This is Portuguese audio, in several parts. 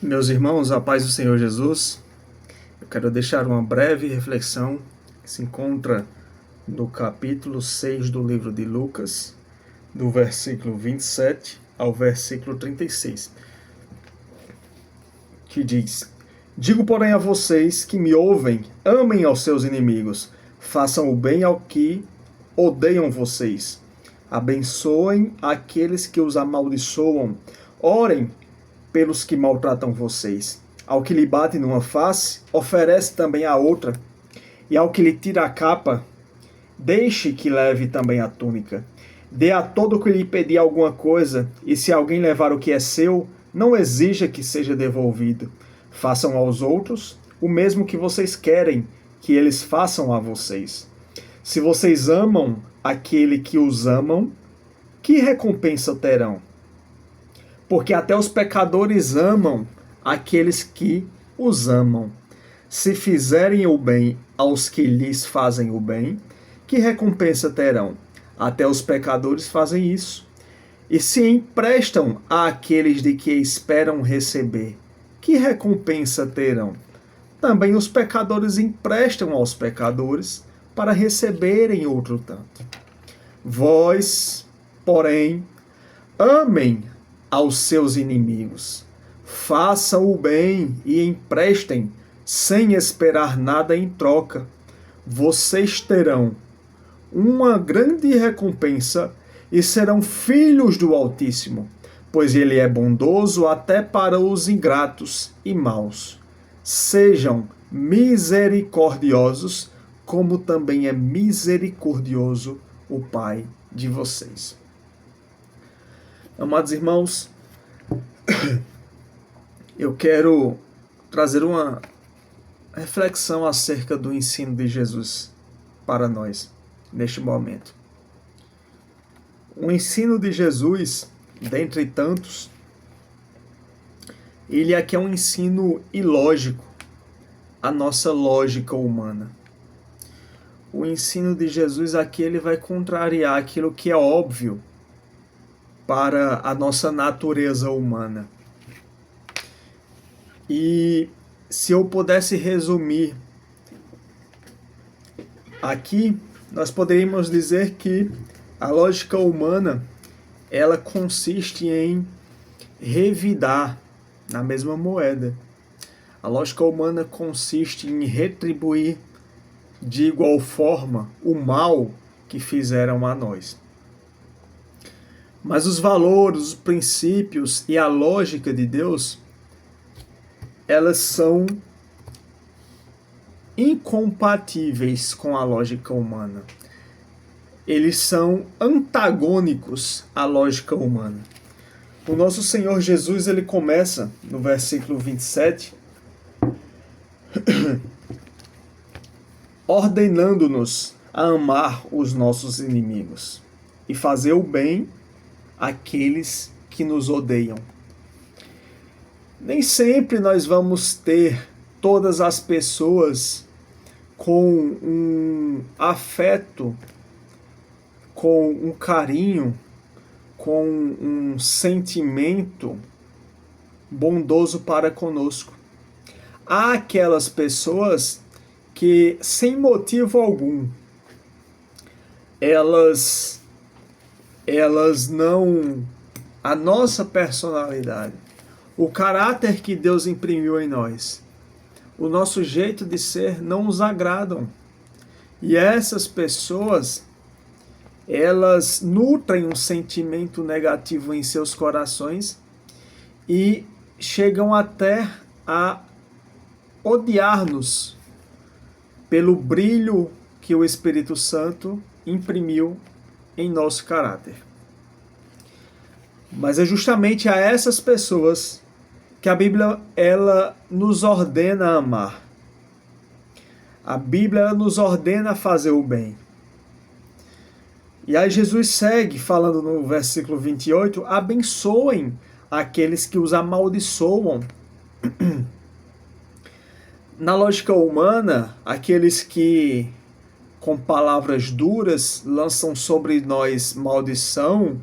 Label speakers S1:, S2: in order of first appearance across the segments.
S1: Meus irmãos, a paz do Senhor Jesus, eu quero deixar uma breve reflexão que se encontra no capítulo 6 do livro de Lucas, do versículo 27 ao versículo 36, que diz: Digo, porém, a vocês que me ouvem, amem aos seus inimigos, façam o bem ao que odeiam vocês, abençoem aqueles que os amaldiçoam, orem pelos que maltratam vocês. Ao que lhe bate numa face, oferece também a outra, e ao que lhe tira a capa, deixe que leve também a túnica. Dê a todo que lhe pedir alguma coisa, e se alguém levar o que é seu, não exija que seja devolvido. Façam aos outros o mesmo que vocês querem que eles façam a vocês. Se vocês amam aquele que os amam, que recompensa terão? Porque até os pecadores amam aqueles que os amam. Se fizerem o bem aos que lhes fazem o bem, que recompensa terão? Até os pecadores fazem isso. E se emprestam àqueles de que esperam receber, que recompensa terão? Também os pecadores emprestam aos pecadores para receberem outro tanto. Vós, porém, amem aos seus inimigos. Façam o bem e emprestem, sem esperar nada em troca. Vocês terão uma grande recompensa e serão filhos do Altíssimo, pois ele é bondoso até para os ingratos e maus. Sejam misericordiosos, como também é misericordioso o Pai de vocês. Amados irmãos, eu quero trazer uma reflexão acerca do ensino de Jesus para nós neste momento. O ensino de Jesus, dentre tantos, ele aqui é um ensino ilógico à nossa lógica humana. O ensino de Jesus aqui ele vai contrariar aquilo que é óbvio para a nossa natureza humana. E se eu pudesse resumir aqui, nós poderíamos dizer que a lógica humana ela consiste em revidar na mesma moeda. A lógica humana consiste em retribuir de igual forma o mal que fizeram a nós. Mas os valores, os princípios e a lógica de Deus, elas são incompatíveis com a lógica humana. Eles são antagônicos à lógica humana. O nosso Senhor Jesus, ele começa no versículo 27, ordenando-nos a amar os nossos inimigos e fazer o bem àqueles que nos odeiam. Nem sempre nós vamos ter todas as pessoas com um afeto, com um carinho, com um sentimento bondoso para conosco. Há aquelas pessoas que, sem motivo algum, elas não... A nossa personalidade, o caráter que Deus imprimiu em nós, o nosso jeito de ser não os agradam. E essas pessoas, elas nutrem um sentimento negativo em seus corações e chegam até a odiar-nos pelo brilho que o Espírito Santo imprimiu em nosso caráter. Mas é justamente a essas pessoas que a Bíblia ela nos ordena a amar. A Bíblia ela nos ordena a fazer o bem. E aí Jesus segue falando no versículo 28, abençoem aqueles que os amaldiçoam. Na lógica humana, aqueles que com palavras duras lançam sobre nós maldição,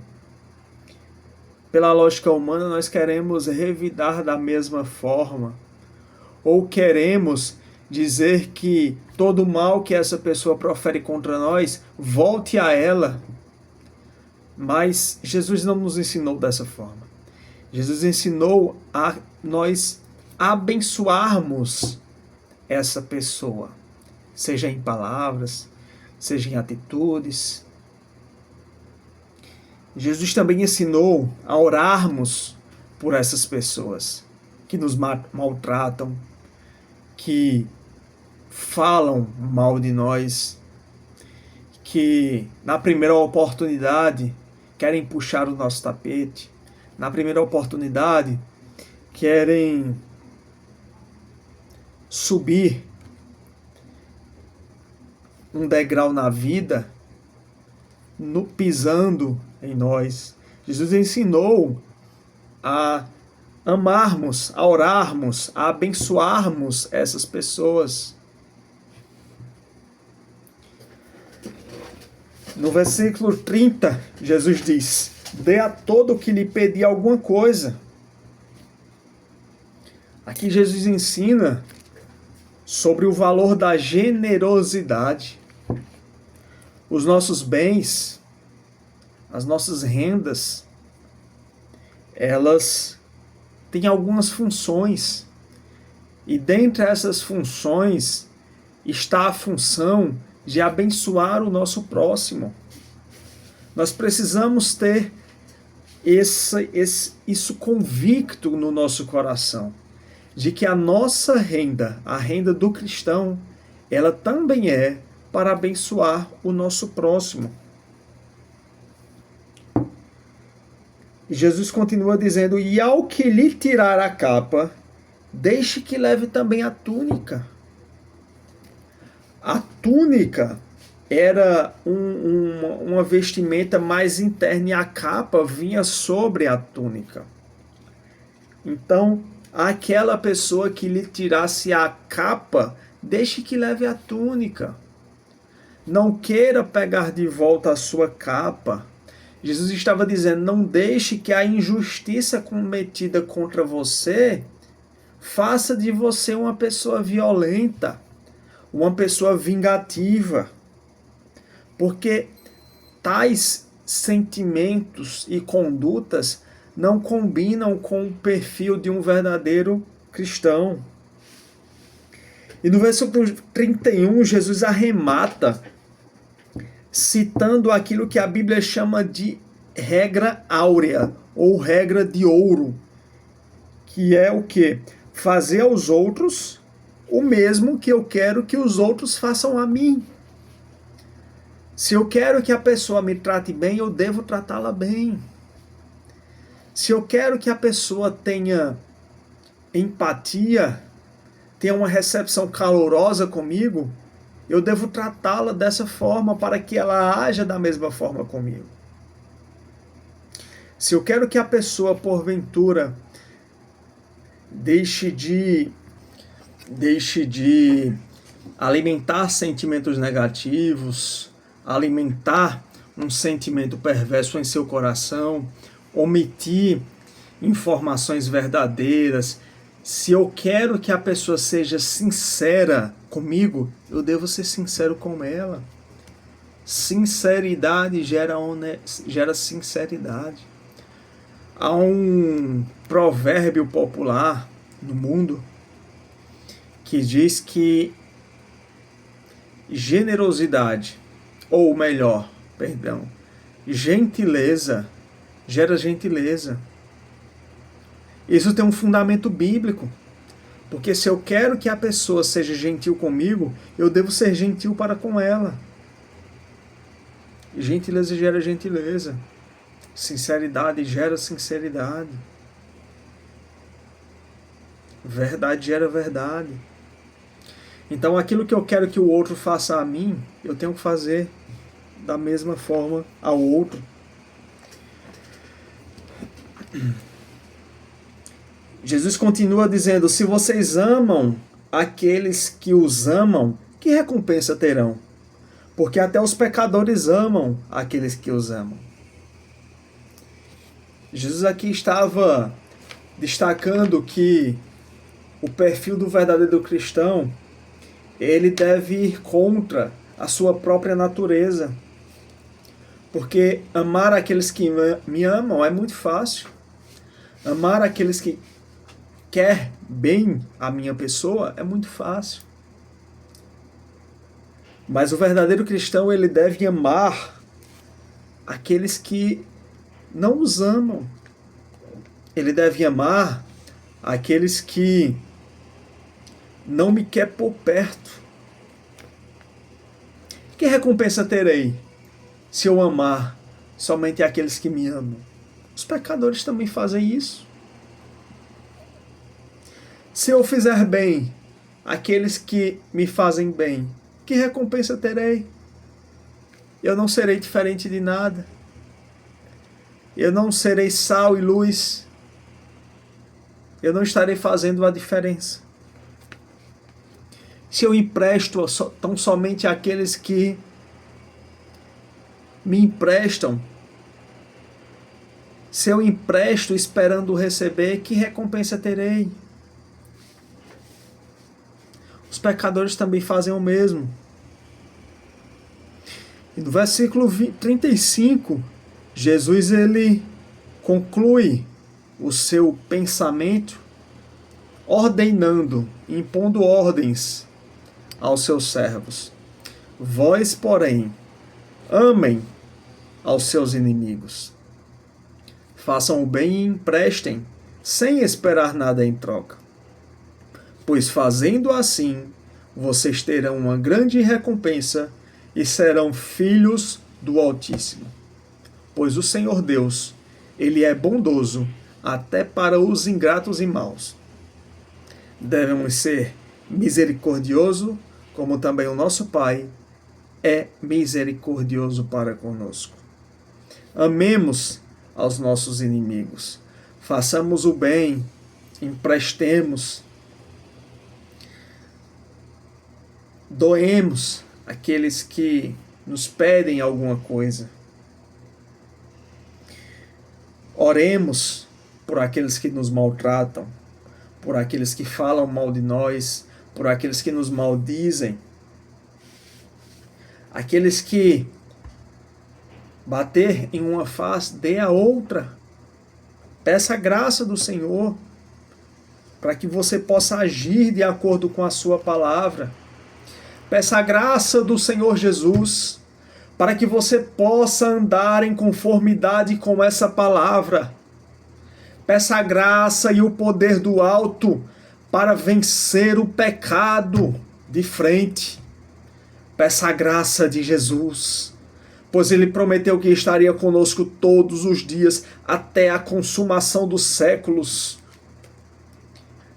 S1: pela lógica humana, nós queremos revidar da mesma forma, ou queremos dizer que todo mal que essa pessoa profere contra nós volte a ela. Mas Jesus não nos ensinou dessa forma. Jesus ensinou a nós abençoarmos essa pessoa, seja em palavras, seja em atitudes. Jesus também ensinou a orarmos por essas pessoas que nos maltratam, que falam mal de nós, que na primeira oportunidade querem puxar o nosso tapete, na primeira oportunidade querem subir um degrau na vida, pisando em nós. Jesus ensinou a amarmos, a orarmos, a abençoarmos essas pessoas. No versículo 30, Jesus diz: dê a todo o que lhe pedir alguma coisa. Aqui Jesus ensina sobre o valor da generosidade. Os nossos bens, as nossas rendas, elas têm algumas funções. E dentre essas funções está a função de abençoar o nosso próximo. Nós precisamos ter isso convicto no nosso coração, de que a nossa renda, a renda do cristão, ela também é para abençoar o nosso próximo. Jesus continua dizendo: e ao que lhe tirar a capa, deixe que leve também a túnica. A túnica era uma vestimenta mais interna e a capa vinha sobre a túnica. Então, aquela pessoa que lhe tirasse a capa, deixe que leve a túnica. Não queira pegar de volta a sua capa. Jesus estava dizendo: não deixe que a injustiça cometida contra você faça de você uma pessoa violenta, uma pessoa vingativa. Porque tais sentimentos e condutas não combinam com o perfil de um verdadeiro cristão. E no versículo 31, Jesus arremata citando aquilo que a Bíblia chama de regra áurea, ou regra de ouro, que é o quê? Fazer aos outros o mesmo que eu quero que os outros façam a mim. Se eu quero que a pessoa me trate bem, eu devo tratá-la bem. Se eu quero que a pessoa tenha empatia, tenha uma recepção calorosa comigo, eu devo tratá-la dessa forma para que ela haja da mesma forma comigo. Se eu quero que a pessoa, porventura, deixe de alimentar sentimentos negativos, alimentar um sentimento perverso em seu coração, omitir informações verdadeiras, se eu quero que a pessoa seja sincera comigo, eu devo ser sincero com ela. Sinceridade gera sinceridade. Há um provérbio popular no mundo que diz que generosidade, ou melhor, perdão, gentileza gera gentileza. Isso tem um fundamento bíblico, porque se eu quero que a pessoa seja gentil comigo, eu devo ser gentil para com ela. Gentileza gera gentileza. Sinceridade gera sinceridade. Verdade gera verdade. Então aquilo que eu quero que o outro faça a mim, eu tenho que fazer da mesma forma ao outro. Jesus continua dizendo: se vocês amam aqueles que os amam, que recompensa terão? Porque até os pecadores amam aqueles que os amam. Jesus aqui estava destacando que o perfil do verdadeiro cristão, ele deve ir contra a sua própria natureza. Porque amar aqueles que me amam é muito fácil. Amar aqueles que quer bem a minha pessoa é muito fácil. Mas o verdadeiro cristão, ele deve amar aqueles que não os amam. Ele deve amar aqueles que não me quer por perto. Que recompensa terei se eu amar somente aqueles que me amam? Os pecadores também fazem isso. Se eu fizer bem àqueles que me fazem bem, que recompensa terei? Eu não serei diferente de nada. Eu não serei sal e luz. Eu não estarei fazendo a diferença. Se eu empresto tão somente àqueles que me emprestam, se eu empresto esperando receber, que recompensa terei? Os pecadores também fazem o mesmo. E no versículo 35, Jesus ele conclui o seu pensamento ordenando, impondo ordens aos seus servos. Vós, porém, amem aos seus inimigos. Façam o bem e emprestem, sem esperar nada em troca. Pois fazendo assim, vocês terão uma grande recompensa e serão filhos do Altíssimo. Pois o Senhor Deus, Ele é bondoso até para os ingratos e maus. Devemos ser misericordioso, como também o nosso Pai é misericordioso para conosco. Amemos aos nossos inimigos. Façamos o bem, emprestemos, doemos aqueles que nos pedem alguma coisa. Oremos por aqueles que nos maltratam, por aqueles que falam mal de nós, por aqueles que nos maldizem, aqueles que bater em uma face, dê a outra. Peça a graça do Senhor para que você possa agir de acordo com a sua palavra. Peça a graça do Senhor Jesus para que você possa andar em conformidade com essa palavra. Peça a graça e o poder do alto para vencer o pecado de frente. Peça a graça de Jesus, pois Ele prometeu que estaria conosco todos os dias até a consumação dos séculos.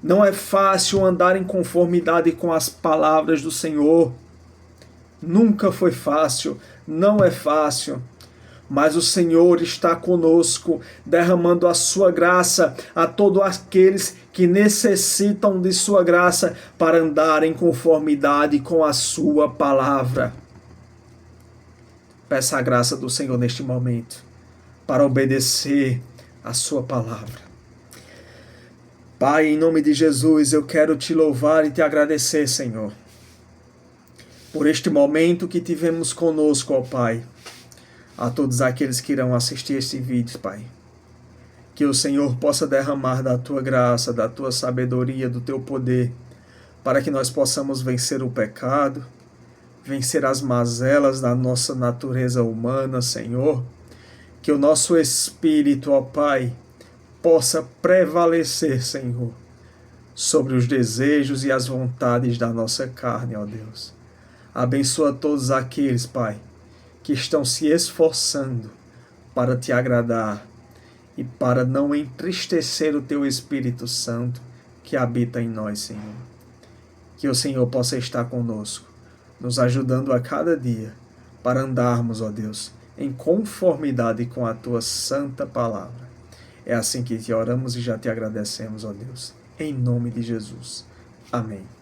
S1: Não é fácil andar em conformidade com as palavras do Senhor. Nunca foi fácil, não é fácil. Mas o Senhor está conosco, derramando a sua graça a todos aqueles que necessitam de sua graça para andar em conformidade com a sua palavra. Peça a graça do Senhor neste momento, para obedecer a sua palavra. Pai, em nome de Jesus, eu quero te louvar e te agradecer, Senhor, por este momento que tivemos conosco, ó Pai. A todos aqueles que irão assistir este vídeo, Pai. Que o Senhor possa derramar da tua graça, da tua sabedoria, do teu poder, para que nós possamos vencer o pecado, vencer as mazelas da nossa natureza humana, Senhor. Que o nosso espírito, ó Pai, possa prevalecer, Senhor, sobre os desejos e as vontades da nossa carne, ó Deus. Abençoa todos aqueles, Pai, que estão se esforçando para te agradar e para não entristecer o teu Espírito Santo que habita em nós, Senhor. Que o Senhor possa estar conosco, nos ajudando a cada dia para andarmos, ó Deus, em conformidade com a tua santa palavra. É assim que te oramos e já te agradecemos, ó Deus, em nome de Jesus. Amém.